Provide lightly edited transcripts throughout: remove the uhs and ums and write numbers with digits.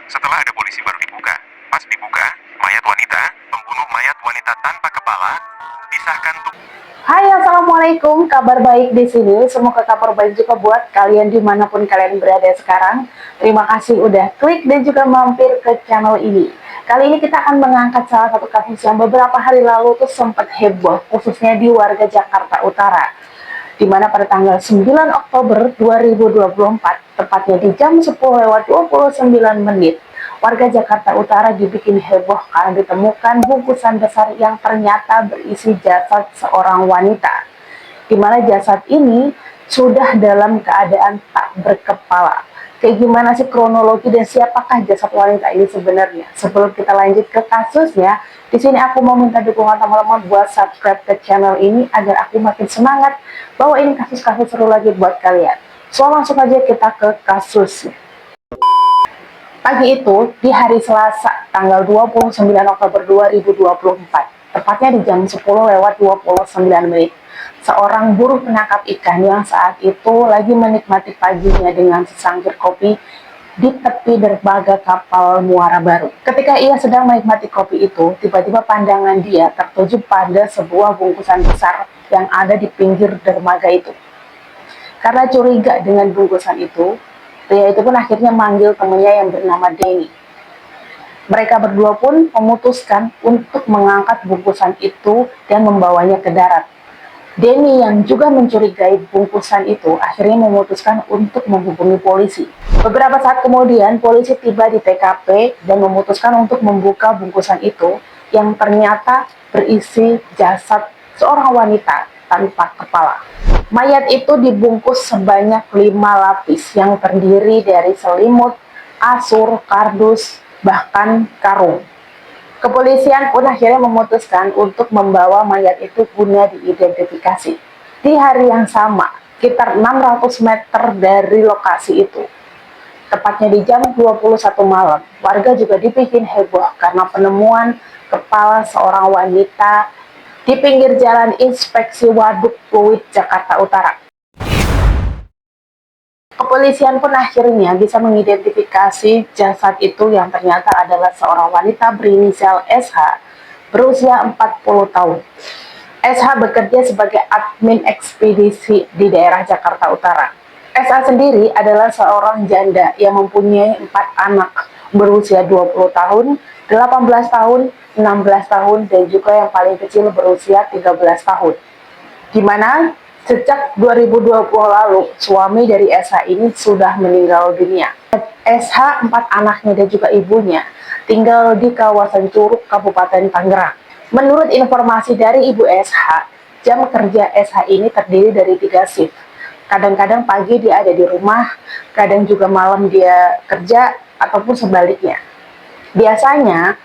Setelah ada polisi baru dibuka. Pas dibuka, mayat wanita, pembunuh mayat wanita tanpa kepala, disahkan tuh. Hai, assalamualaikum. Kabar baik di sini. Semoga kabar baik juga buat kalian dimanapun kalian berada sekarang. Terima kasih udah klik dan juga mampir ke channel ini. Kali ini kita akan mengangkat salah satu kasus yang beberapa hari lalu tuh sempat heboh, khususnya di warga Jakarta Utara. Di mana pada tanggal 9 Oktober 2024, tepatnya di jam 10:29, warga Jakarta Utara dibikin heboh karena ditemukan bungkusan besar yang ternyata berisi jasad seorang wanita. Di mana jasad ini sudah dalam keadaan tak berkepala. Kayak gimana sih kronologi dan siapakah jasad wanita ini sebenarnya? Sebelum kita lanjut ke kasusnya, di sini aku mau minta dukungan teman-teman buat subscribe ke channel ini agar aku makin semangat bawa ini kasus-kasus seru lagi buat kalian. So langsung aja kita ke kasusnya. Pagi itu, di hari Selasa, tanggal 29 Oktober 2024, tepatnya di jam 10:29, seorang buruh penangkap ikan yang saat itu lagi menikmati paginya dengan secangkir kopi di tepi dermaga kapal Muara Baru. Ketika ia sedang menikmati kopi itu, tiba-tiba pandangan dia tertuju pada sebuah bungkusan besar yang ada di pinggir dermaga itu. Karena curiga dengan bungkusan itu, pria itu pun akhirnya manggil temannya yang bernama Denny. Mereka berdua pun memutuskan untuk mengangkat bungkusan itu dan membawanya ke darat. Denny yang juga mencurigai bungkusan itu akhirnya memutuskan untuk menghubungi polisi. Beberapa saat kemudian polisi tiba di TKP dan memutuskan untuk membuka bungkusan itu yang ternyata berisi jasad seorang wanita tanpa kepala. Mayat itu dibungkus sebanyak 5 lapis yang terdiri dari selimut, kasur, kardus, bahkan karung. Kepolisian pun akhirnya memutuskan untuk membawa mayat itu guna diidentifikasi. Di hari yang sama, sekitar 600 meter dari lokasi itu, tepatnya di jam 21 malam, warga juga dibikin heboh karena penemuan kepala seorang wanita di pinggir jalan Inspeksi Waduk Pluit, Jakarta Utara. Kepolisian pun akhirnya bisa mengidentifikasi jasad itu yang ternyata adalah seorang wanita berinisial SH berusia 40 tahun. SH bekerja sebagai admin ekspedisi di daerah Jakarta Utara. SH sendiri adalah seorang janda yang mempunyai 4 anak berusia 20 tahun, 18 tahun, 16 tahun, dan juga yang paling kecil berusia 13 tahun. Di mana sejak 2020 lalu, suami dari SH ini sudah meninggal dunia. SH, 4 anaknya dan juga ibunya tinggal di kawasan Curug, Kabupaten Tangerang. Menurut informasi dari Ibu SH, jam kerja SH ini terdiri dari 3 shift. Kadang-kadang pagi dia ada di rumah, kadang juga malam dia kerja, ataupun sebaliknya. Biasanya,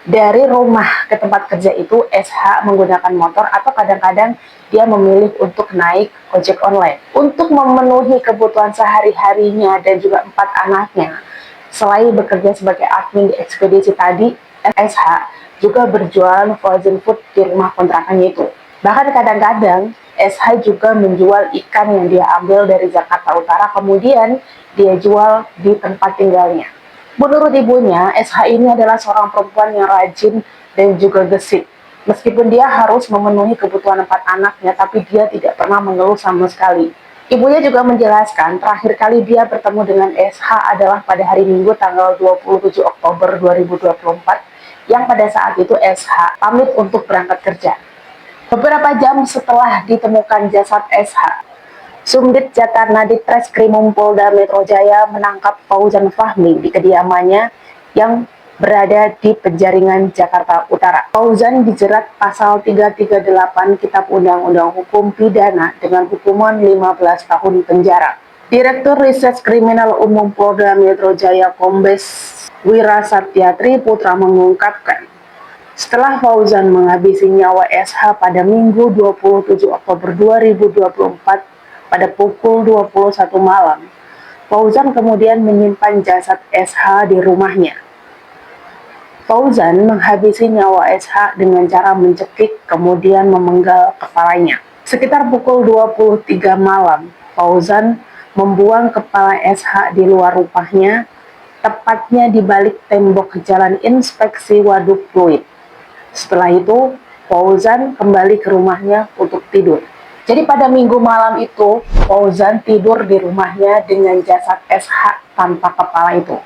dari rumah ke tempat kerja itu SH menggunakan motor atau kadang-kadang dia memilih untuk naik ojek online. Untuk memenuhi kebutuhan sehari-harinya dan juga 4 anaknya, selain bekerja sebagai admin di ekspedisi tadi, SH juga berjualan frozen food di rumah kontrakannya itu. Bahkan kadang-kadang SH juga menjual ikan yang dia ambil dari Jakarta Utara, kemudian dia jual di tempat tinggalnya. Menurut ibunya, SH ini adalah seorang perempuan yang rajin dan juga gesit. Meskipun dia harus memenuhi kebutuhan 4 anaknya, tapi dia tidak pernah mengeluh sama sekali. Ibunya juga menjelaskan, terakhir kali dia bertemu dengan SH adalah pada hari Minggu tanggal 27 Oktober 2024, yang pada saat itu SH pamit untuk berangkat kerja. Beberapa jam setelah ditemukan jasad SH, Subdit Jakarta Ditreskrimum Polda Metro Jaya menangkap Fauzan Fahmi di kediamannya yang berada di Penjaringan, Jakarta Utara. Fauzan dijerat pasal 338 Kitab Undang-Undang Hukum Pidana dengan hukuman 15 tahun penjara. Direktur Riset Kriminal Umum Polda Metro Jaya Kombes Wira Satyatri Putra mengungkapkan, setelah Fauzan menghabisi nyawa SH pada Minggu 27 Oktober 2024 pada pukul 21 malam, Fauzan kemudian menyimpan jasad SH di rumahnya. Fauzan menghabisi nyawa SH dengan cara mencekik kemudian memenggal kepalanya. Sekitar pukul 23 malam, Fauzan membuang kepala SH di luar rumahnya. tepatnya di balik tembok jalan inspeksi waduk fluid. Setelah itu, Fauzan kembali ke rumahnya untuk tidur. Jadi pada minggu malam itu, Fauzan tidur di rumahnya dengan jasad SH tanpa kepala itu.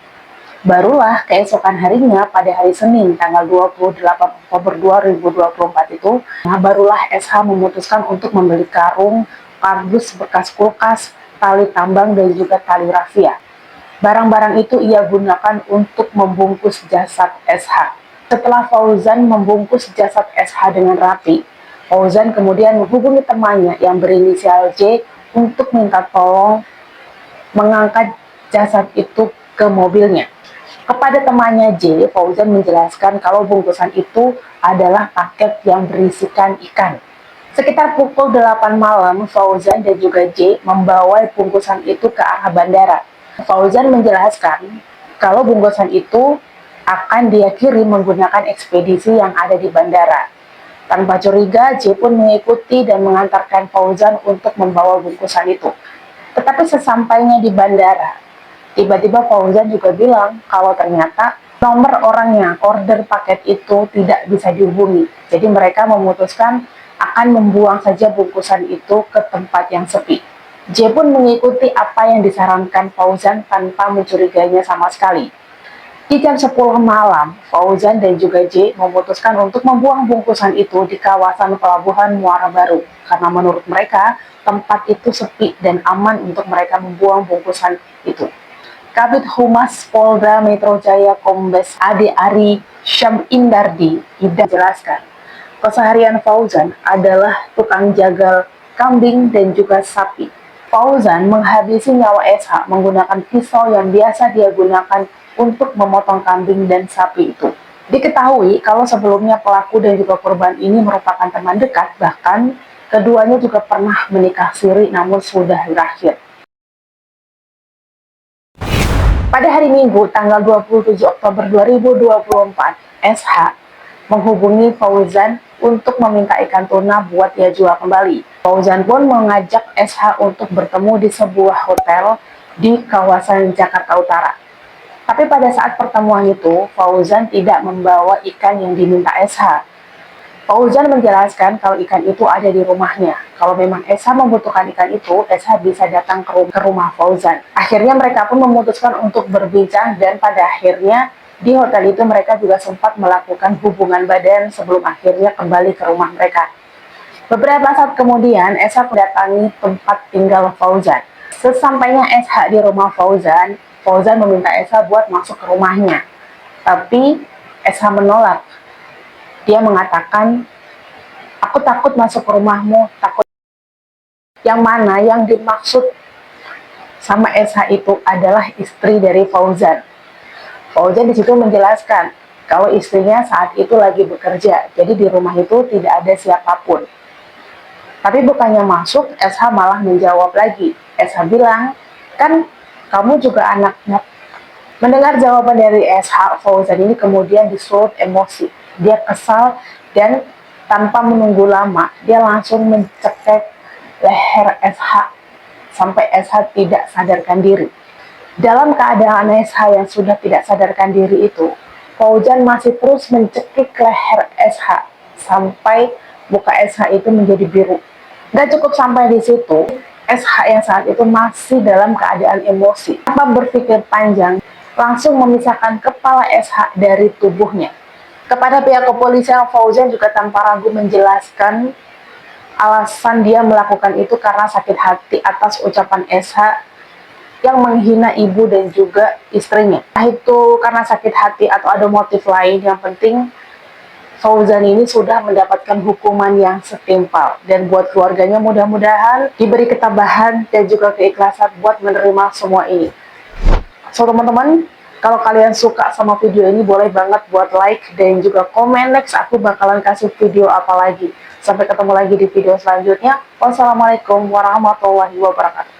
Barulah keesokan harinya pada hari Senin tanggal 28 Oktober 2024 itu, barulah SH memutuskan untuk membeli karung, kardus bekas kulkas, tali tambang, dan juga tali rafia. Barang-barang itu ia gunakan untuk membungkus jasad SH. Setelah Fauzan membungkus jasad SH dengan rapi, Fauzan kemudian menghubungi temannya yang berinisial J untuk minta tolong mengangkat jasad itu ke mobilnya. Kepada temannya J, Fauzan menjelaskan kalau bungkusan itu adalah paket yang berisikan ikan. Sekitar pukul 8 malam, Fauzan dan juga J membawa bungkusan itu ke arah bandara. Fauzan menjelaskan kalau bungkusan itu akan dia kirim menggunakan ekspedisi yang ada di bandara. Tanpa curiga, J pun mengikuti dan mengantarkan Fauzan untuk membawa bungkusan itu. Tetapi sesampainya di bandara, tiba-tiba Fauzan juga bilang kalau ternyata nomor orang yang order paket itu tidak bisa dihubungi. Jadi mereka memutuskan akan membuang saja bungkusan itu ke tempat yang sepi. J pun mengikuti apa yang disarankan Fauzan tanpa mencurigainya sama sekali. Di jam 10 malam, Fauzan dan juga J memutuskan untuk membuang bungkusan itu di kawasan pelabuhan Muara Baru. Karena menurut mereka, tempat itu sepi dan aman untuk mereka membuang bungkusan itu. Kabid Humas Polda Metro Jaya Kombes Ade Ari Syam Indardi jelaskan, keseharian Fauzan adalah tukang jagal kambing dan juga sapi. Fauzan menghabisi nyawa SH menggunakan pisau yang biasa dia gunakan untuk memotong kambing dan sapi itu. Diketahui kalau sebelumnya pelaku dan juga korban ini merupakan teman dekat, bahkan keduanya juga pernah menikah siri namun sudah berakhir. Pada hari Minggu, tanggal 27 Oktober 2024, SH menghubungi Fauzan untuk meminta ikan tuna buat dia jual kembali. Fauzan pun mengajak SH untuk bertemu di sebuah hotel di kawasan Jakarta Utara. Tapi pada saat pertemuan itu, Fauzan tidak membawa ikan yang diminta SH. Fauzan menjelaskan kalau ikan itu ada di rumahnya. Kalau memang SH membutuhkan ikan itu, SH bisa datang ke rumah Fauzan. Akhirnya mereka pun memutuskan untuk berbincang dan pada akhirnya di hotel itu mereka juga sempat melakukan hubungan badan sebelum akhirnya kembali ke rumah mereka. Beberapa saat kemudian, SH mendatangi tempat tinggal Fauzan. Sesampainya SH di rumah Fauzan, Fauzan meminta SH buat masuk ke rumahnya. Tapi SH menolak. Dia mengatakan, aku takut masuk ke rumahmu, takut. Yang mana yang dimaksud sama SH itu adalah istri dari Fauzan. Fauzan di situ menjelaskan kalau istrinya saat itu lagi bekerja, jadi di rumah itu tidak ada siapapun. Tapi bukannya masuk, SH malah menjawab lagi. SH bilang, kan kamu juga anaknya. Mendengar jawaban dari SH, Fauzan ini kemudian disulut emosi. Dia kesal dan tanpa menunggu lama, dia langsung mencekik leher SH sampai SH tidak sadarkan diri. Dalam keadaan SH yang sudah tidak sadarkan diri itu, Fauzan masih terus mencekik leher SH sampai muka SH itu menjadi biru. Gak cukup sampai di situ, SH yang saat itu masih dalam keadaan emosi. Tanpa berpikir panjang, langsung memisahkan kepala SH dari tubuhnya. Kepada pihak kepolisian, Fauzan juga tanpa ragu menjelaskan alasan dia melakukan itu karena sakit hati atas ucapan SH yang menghina ibu dan juga istrinya. Entah itu karena sakit hati atau ada motif lain, yang penting Fauzan ini sudah mendapatkan hukuman yang setimpal. Dan buat keluarganya mudah-mudahan diberi ketabahan dan juga keikhlasan buat menerima semua ini. So teman-teman, kalau kalian suka sama video ini boleh banget buat like dan juga komen. Next aku bakalan kasih video apa lagi. Sampai ketemu lagi di video selanjutnya. Wassalamualaikum warahmatullahi wabarakatuh.